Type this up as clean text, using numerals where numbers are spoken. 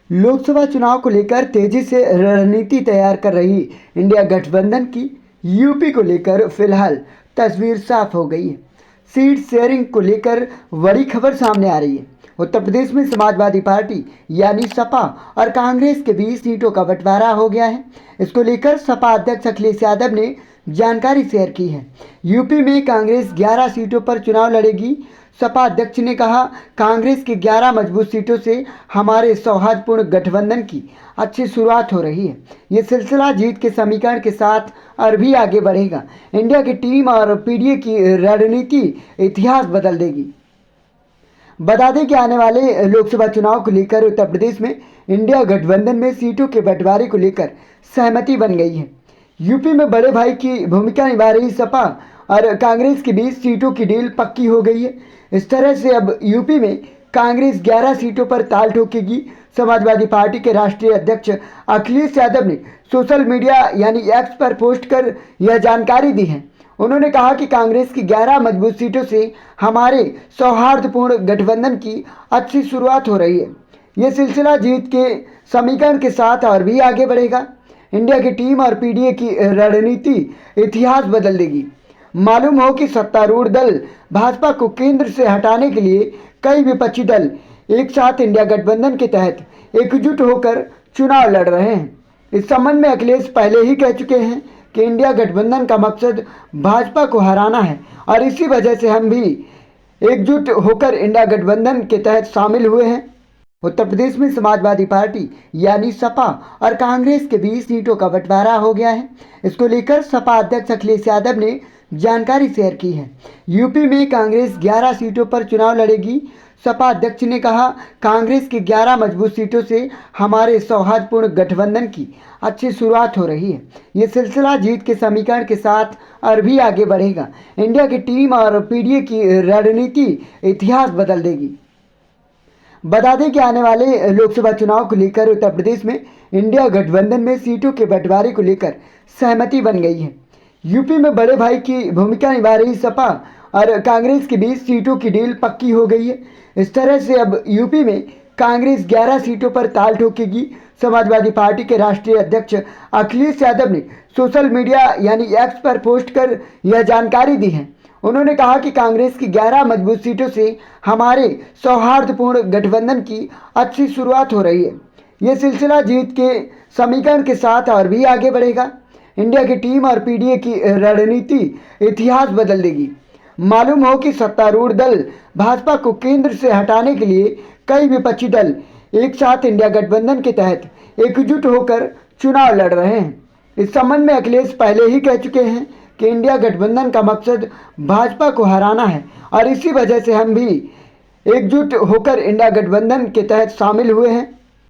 लोकसभा चुनाव को लेकर तेजी से रणनीति तैयार कर रही इंडिया गठबंधन की यूपी को लेकर फिलहाल तस्वीर साफ हो गई है। सीट शेयरिंग को लेकर बड़ी खबर सामने आ रही है। उत्तर प्रदेश में समाजवादी पार्टी यानी सपा और कांग्रेस के बीच सीटों का बंटवारा हो गया है। इसको लेकर सपा अध्यक्ष अखिलेश यादव ने जानकारी शेयर की है। यूपी में कांग्रेस 11 सीटों पर चुनाव लड़ेगी। सपा अध्यक्ष ने कहा, कांग्रेस की 11 मजबूत सीटों से हमारे सौहार्दपूर्ण गठबंधन की अच्छी शुरुआत हो रही है। ये सिलसिला जीत के समीकरण के साथ और भी आगे बढ़ेगा। इंडिया की टीम और पीडीए की रणनीति इतिहास बदल देगी। बता दें कि आने वाले लोकसभा चुनाव को लेकर उत्तर प्रदेश में इंडिया गठबंधन में सीटों के बंटवारे को लेकर सहमति बन गई है। यूपी में बड़े भाई की भूमिका निभा रही सपा और कांग्रेस के बीच सीटों की डील पक्की हो गई है। इस तरह से अब यूपी में कांग्रेस 11 सीटों पर ताल ठोकेगी। समाजवादी पार्टी के राष्ट्रीय अध्यक्ष अखिलेश यादव ने सोशल मीडिया यानी एक्स पर पोस्ट कर यह जानकारी दी है। उन्होंने कहा कि कांग्रेस की 11 मजबूत सीटों से हमारे सौहार्दपूर्ण गठबंधन की अच्छी शुरुआत हो रही है। ये सिलसिला जीत के समीकरण के साथ और भी आगे बढ़ेगा। इंडिया की टीम और पीडीए की रणनीति इतिहास बदल देगी। मालूम हो कि सत्तारूढ़ दल भाजपा को केंद्र से हटाने के लिए कई विपक्षी दल एक साथ इंडिया गठबंधन के तहत एकजुट होकर चुनाव लड़ रहे हैं। इस संबंध में अखिलेश पहले ही कह चुके हैं कि इंडिया गठबंधन का मकसद भाजपा को हराना है और इसी वजह से हम भी एकजुट होकर इंडिया गठबंधन के तहत शामिल हुए हैं। उत्तर प्रदेश में समाजवादी पार्टी यानी सपा और कांग्रेस के बीच सीटों का बंटवारा हो गया है। इसको लेकर सपा अध्यक्ष अखिलेश यादव ने जानकारी शेयर की है। यूपी में कांग्रेस 11 सीटों पर चुनाव लड़ेगी। सपा अध्यक्ष ने कहा, कांग्रेस की 11 मजबूत सीटों से हमारे सौहार्दपूर्ण गठबंधन की अच्छी शुरुआत हो रही है। ये सिलसिला जीत के समीकरण के साथ और भी आगे बढ़ेगा। इंडिया की टीम और पीडीए की रणनीति इतिहास बदल देगी। बता दें कि आने वाले लोकसभा चुनाव को लेकर उत्तर प्रदेश में इंडिया गठबंधन में सीटों के बंटवारे को लेकर सहमति बन गई है। यूपी में बड़े भाई की भूमिका निभा रही सपा और कांग्रेस के बीच सीटों की डील पक्की हो गई है। इस तरह से अब यूपी में कांग्रेस 11 सीटों पर ताल ठोकेगी। समाजवादी पार्टी के राष्ट्रीय अध्यक्ष अखिलेश यादव ने सोशल मीडिया यानी एक्स पर पोस्ट कर यह जानकारी दी है। उन्होंने कहा कि कांग्रेस की 11 मजबूत सीटों से हमारे सौहार्दपूर्ण गठबंधन की अच्छी शुरुआत हो रही है। ये सिलसिला जीत के समीकरण के साथ और भी आगे बढ़ेगा। इंडिया की टीम और पीडीए की रणनीति इतिहास बदल देगी। मालूम हो कि सत्तारूढ़ दल भाजपा को केंद्र से हटाने के लिए कई विपक्षी दल एक साथ इंडिया गठबंधन के तहत एकजुट होकर चुनाव लड़ रहे हैं। इस संबंध में अखिलेश पहले ही कह चुके हैं कि इंडिया गठबंधन का मकसद भाजपा को हराना है और इसी वजह से हम भी एकजुट होकर इंडिया गठबंधन के तहत शामिल हुए हैं।